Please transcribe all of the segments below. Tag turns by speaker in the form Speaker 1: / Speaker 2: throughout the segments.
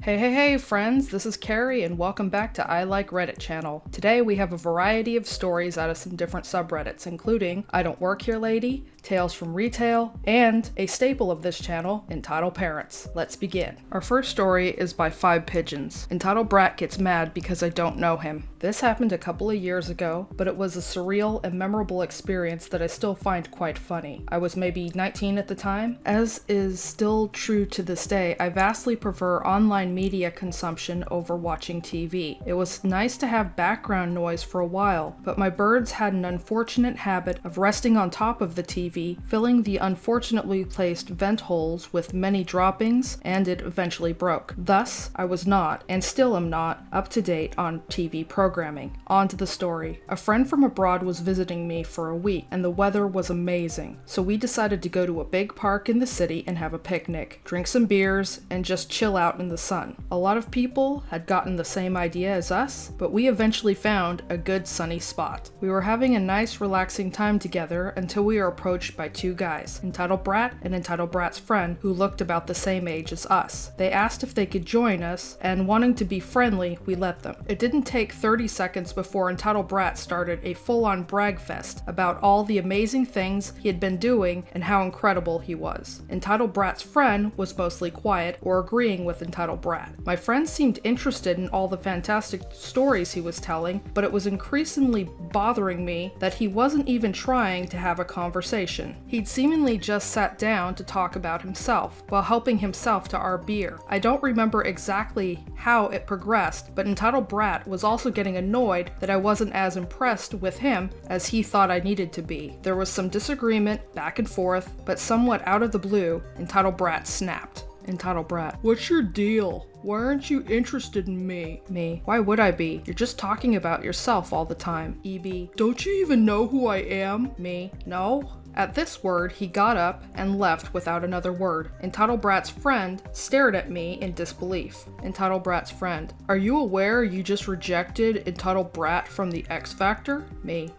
Speaker 1: Hey friends, this is Carrie and welcome back to I Like Reddit channel. Today we have a variety of stories out of some different subreddits, including I Don't Work Here Lady, Tales from Retail, and a staple of this channel, Entitled Parents. Let's begin. Our first story is by 5 Pigeons. Entitled Brat gets mad because I don't know him. This happened a couple of years ago, but it was a surreal and memorable experience that I still find quite funny. I was maybe 19 at the time. As is still true to this day, I vastly prefer online media consumption over watching TV. It was nice to have background noise for a while, but my birds had an unfortunate habit of resting on top of the TV, filling the unfortunately placed vent holes with many droppings, and it eventually broke. Thus, I was not, and still am not, up to date on TV programming. On to the story. A friend from abroad was visiting me for a week, and the weather was amazing, so we decided to go to a big park in the city and have a picnic, drink some beers, and just chill out in the sun. A lot of people had gotten the same idea as us, but we eventually found a good sunny spot. We were having a nice relaxing time together until we were approached by 2 guys, Entitled Brat and Entitled Brat's friend, who looked about the same age as us. They asked if they could join us, and wanting to be friendly, we let them. It didn't take 30 seconds before Entitled Brat started a full-on brag fest about all the amazing things he had been doing and how incredible he was. Entitled Brat's friend was mostly quiet or agreeing with Entitled Brat. My friend seemed interested in all the fantastic stories he was telling, but it was increasingly bothering me that he wasn't even trying to have a conversation. He'd seemingly just sat down to talk about himself, while helping himself to our beer. I don't remember exactly how it progressed, but Entitled Brat was also getting annoyed that I wasn't as impressed with him as he thought I needed to be. There was some disagreement, back and forth, but somewhat out of the blue, Entitled Brat snapped. Entitled Brat: "What's your deal? Why aren't you interested in me?" Me: "Why would I be? You're just talking about yourself all the time." EB: "Don't you even know who I am?" Me: "No." At this word, he got up and left without another word. Entitled Brat's friend stared at me in disbelief. Entitled Brat's friend: "Are you aware you just rejected Entitled Brat from the X Factor?" Me: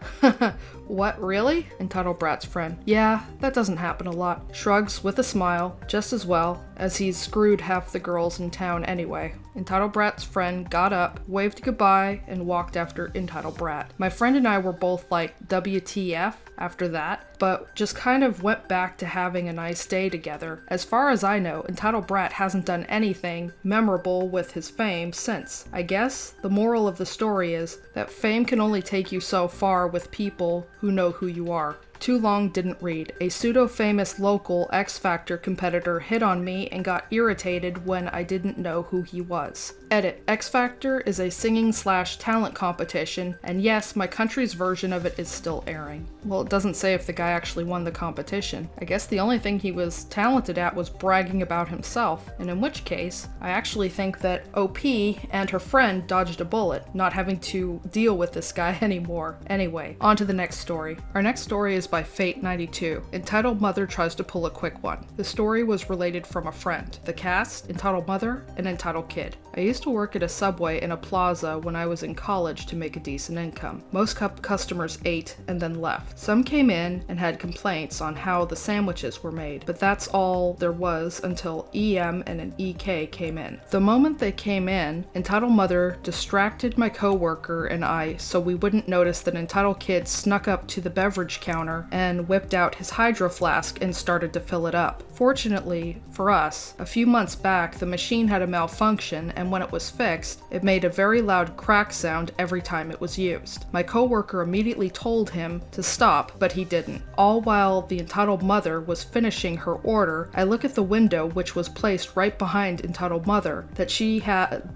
Speaker 1: "What, really?" Entitled Brat's friend: "Yeah, that doesn't happen a lot." Shrugs with a smile, just as well, as he's screwed half the girls in town anyway. Entitled Brat's friend got up, waved goodbye, and walked after Entitled Brat. My friend and I were both like, WTF? After that, but just kind of went back to having a nice day together. As far as I know, Entitled Brat hasn't done anything memorable with his fame since. I guess the moral of the story is that fame can only take you so far with people who know who you are. Too long didn't read. A pseudo-famous local X Factor competitor hit on me and got irritated when I didn't know who he was. Edit: X Factor is a singing/talent competition, and yes, my country's version of it is still airing. Well, it doesn't say if the guy actually won the competition. I guess the only thing he was talented at was bragging about himself, and in which case, I actually think that OP and her friend dodged a bullet, not having to deal with this guy anymore. Anyway, on to the next story. Our next story is by Fate92, entitled Mother Tries to Pull a Quick One. The story was related from a friend. The cast: Entitled Mother and Entitled Kid. I used to work at a Subway in a plaza when I was in college to make a decent income. Most customers ate and then left. Some came in and had complaints on how the sandwiches were made, but that's all there was until EM and an EK came in. The moment they came in, Entitled Mother distracted my coworker and I so we wouldn't notice that Entitled Kid snuck up to the beverage counter and whipped out his hydro flask and started to fill it up. Fortunately for us, a few months back the machine had a malfunction, and when it was fixed, it made a very loud crack sound every time it was used. My coworker immediately told him to stop, but he didn't. All while the Entitled Mother was finishing her order, I look at the window, which was placed right behind Entitled Mother, that she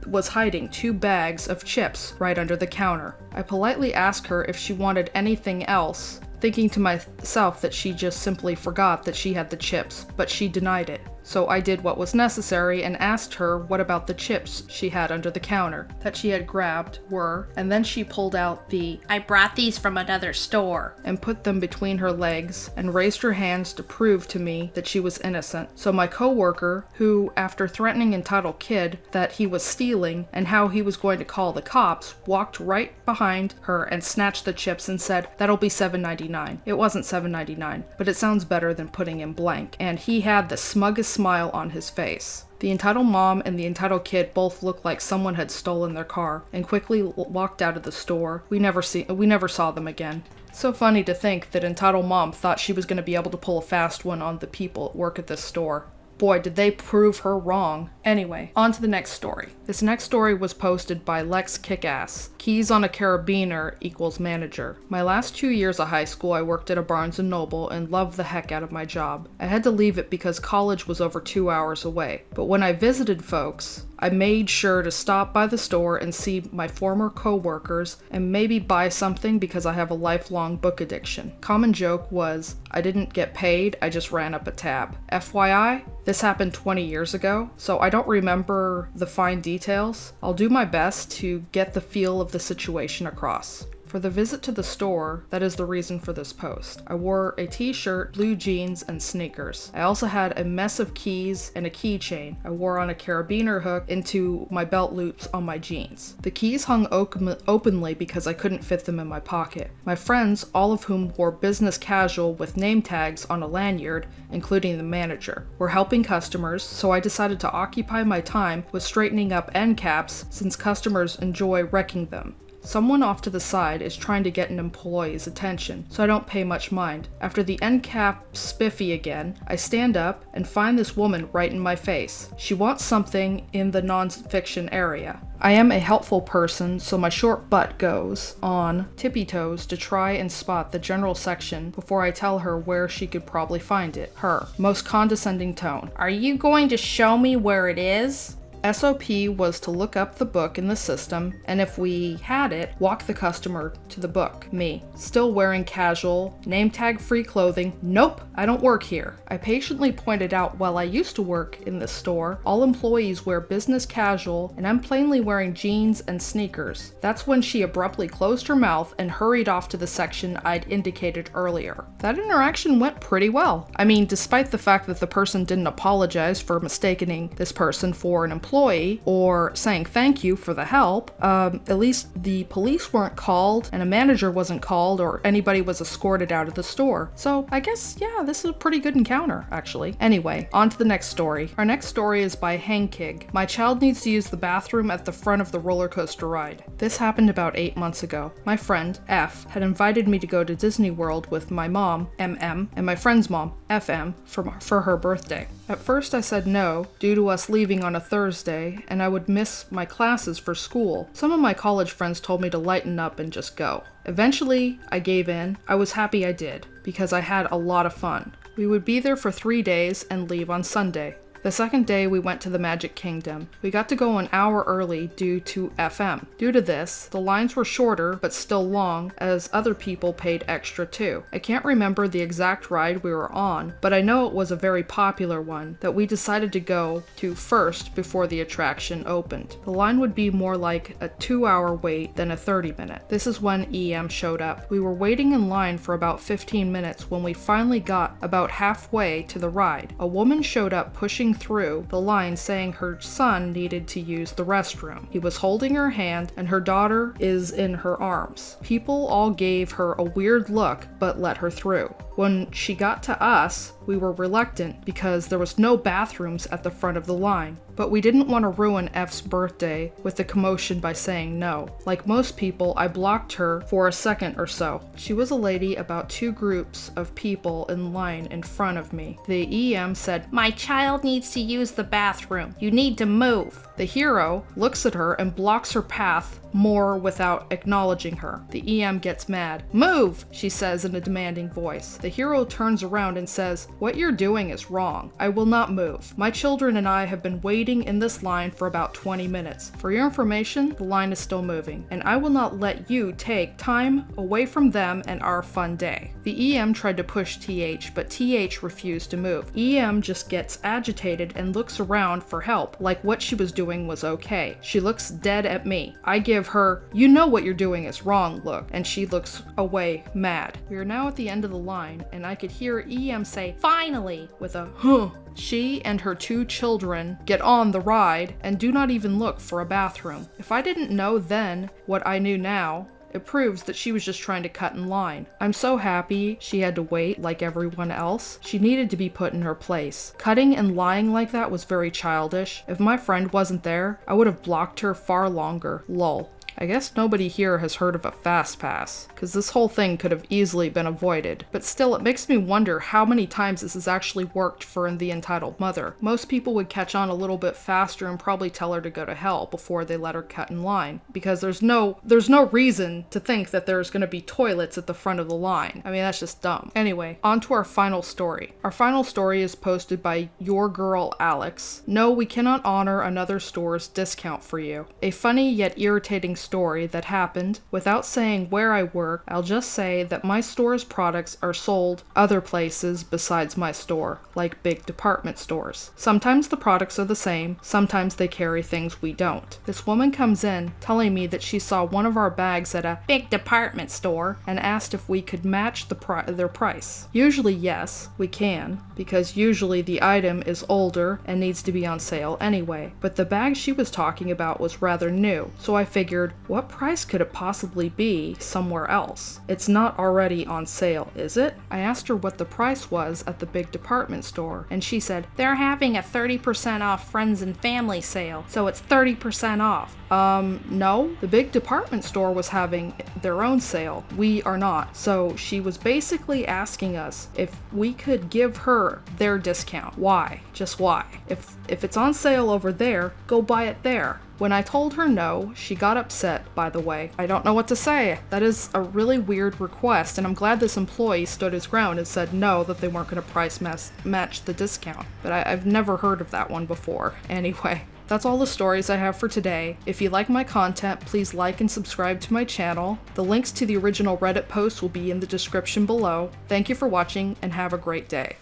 Speaker 1: was hiding 2 bags of chips right under the counter. I politely asked her if she wanted anything else, thinking to myself that she just simply forgot that she had the chips, but she denied it. So I did what was necessary and asked her what about the chips she had under the counter that she had grabbed were, and then she pulled out the "I brought these from another store" and put them between her legs and raised her hands to prove to me that she was innocent. So my coworker, who, after threatening Entitled Kid that he was stealing and how he was going to call the cops, walked right behind her and snatched the chips and said, "That'll be $7.99. It wasn't $7.99, but it sounds better than putting in blank, and he had the smuggest smile on his face. The entitled mom and the entitled kid both looked like someone had stolen their car and quickly walked out of the store. We never saw them again. So funny to think that entitled mom thought she was going to be able to pull a fast one on the people at work at this store. Boy, did they prove her wrong. Anyway, on to the next story. This next story was posted by Lex Kickass. Keys on a carabiner equals manager. My last 2 years of high school, I worked at a Barnes & Noble and loved the heck out of my job. I had to leave it because college was over 2 hours away. But when I visited folks, I made sure to stop by the store and see my former co-workers and maybe buy something because I have a lifelong book addiction. Common joke was, I didn't get paid, I just ran up a tab. FYI, this happened 20 years ago, so I don't remember the fine details. I'll do my best to get the feel of the situation across. For the visit to the store, that is the reason for this post. I wore a t-shirt, blue jeans, and sneakers. I also had a mess of keys and a keychain. I wore on a carabiner hook into my belt loops on my jeans. The keys hung openly because I couldn't fit them in my pocket. My friends, all of whom wore business casual with name tags on a lanyard, including the manager, were helping customers, so I decided to occupy my time with straightening up end caps since customers enjoy wrecking them. Someone off to the side is trying to get an employee's attention, so I don't pay much mind. After the end cap spiffy again, I stand up and find this woman right in my face. She wants something in the non-fiction area. I am a helpful person, so my short butt goes on tippy toes to try and spot the general section before I tell her where she could probably find it. Her most condescending tone. Are you going to show me where it is? SOP was to look up the book in the system, and if we had it, walk the customer to the book. Me, still wearing casual, name tag free clothing. Nope, I don't work here. I patiently pointed out while I used to work in this store, all employees wear business casual, and I'm plainly wearing jeans and sneakers. That's when she abruptly closed her mouth and hurried off to the section I'd indicated earlier. That interaction went pretty well. I mean, despite the fact that the person didn't apologize for mistaking this person for an employee or saying thank you for the help, at least the police weren't called and a manager wasn't called or anybody was escorted out of the store. So I guess, yeah, this is a pretty good encounter, actually. Anyway, on to the next story. Our next story is by Hankig. My child needs to use the bathroom at the front of the roller coaster ride. This happened about 8 months ago. My friend, F, had invited me to go to Disney World with my mom, MM, and my friend's mom, FM, for her birthday. At first I said no, due to us leaving on a Thursday, and I would miss my classes for school. Some of my college friends told me to lighten up and just go. Eventually, I gave in. I was happy I did, because I had a lot of fun. We would be there for 3 days and leave on Sunday. The second day, we went to the Magic Kingdom. We got to go an hour early due to FM. Due to this, the lines were shorter but still long, as other people paid extra too. I can't remember the exact ride we were on, but I know it was a very popular one that we decided to go to first before the attraction opened. The line would be more like a 2-hour wait than a 30-minute. This is when EM showed up. We were waiting in line for about 15 minutes when we finally got about halfway to the ride. A woman showed up pushing through the line saying her son needed to use the restroom. He was holding her hand and her daughter is in her arms. People all gave her a weird look but let her through. When she got to us, we were reluctant because there was no bathrooms at the front of the line, but we didn't want to ruin F's birthday with the commotion by saying no. Like most people, I blocked her for a second or so. She was a lady about 2 groups of people in line in front of me. The EM said, "My child needs to use the bathroom. You need to move." The hero looks at her and blocks her path more without acknowledging her. The EM gets mad. "Move," she says in a demanding voice. The hero turns around and says, "What you're doing is wrong. I will not move. My children and I have been waiting in this line for about 20 minutes. For your information, the line is still moving, and I will not let you take time away from them and our fun day." The EM tried to push TH, but TH refused to move. EM just gets agitated and looks around for help, like what she was doing was okay. She looks dead at me. I give her, "You know what you're doing is wrong" look, and she looks away mad. We are now at the end of the line, and I could hear EM say, "Finally," with a huh. She and her 2 children get on the ride and do not even look for a bathroom. If I didn't know then what I knew now, It proves that she was just trying to cut in line. I'm so happy she had to wait like everyone else. She needed to be put in her place. Cutting and lying like that was very childish. If my friend wasn't there, I would have blocked her far longer. Lol. I guess nobody here has heard of a fast pass, because this whole thing could have easily been avoided. But still, it makes me wonder how many times this has actually worked for the entitled mother. Most people would catch on a little bit faster and probably tell her to go to hell before they let her cut in line, because there's no reason to think that there's going to be toilets at the front of the line. I mean, that's just dumb. Anyway, on to our final story. Our final story is posted by your girl Alex. No, we cannot honor another store's discount for you. A funny yet irritating story that happened. Without saying where I work, I'll just say that my store's products are sold other places besides my store, like big department stores. Sometimes the products are the same, sometimes they carry things we don't. This woman comes in telling me that she saw one of our bags at a big department store and asked if we could match their price. Usually yes, we can, because usually the item is older and needs to be on sale anyway, but the bag she was talking about was rather new, so I figured, what price could it possibly be somewhere else? It's not already on sale, is it? I asked her what the price was at the big department store, and she said, they're having a 30% off friends and family sale, so it's 30% off. No, the big department store was having their own sale. We are not. So she was basically asking us if we could give her their discount. Why? Just why? If it's on sale over there, go buy it there. When I told her no, she got upset, by the way. I don't know what to say. That is a really weird request, and I'm glad this employee stood his ground and said no, that they weren't going to price match the discount. But I've never heard of that one before. Anyway. That's all the stories I have for today. If you like my content, please like and subscribe to my channel. The links to the original Reddit posts will be in the description below. Thank you for watching and have a great day.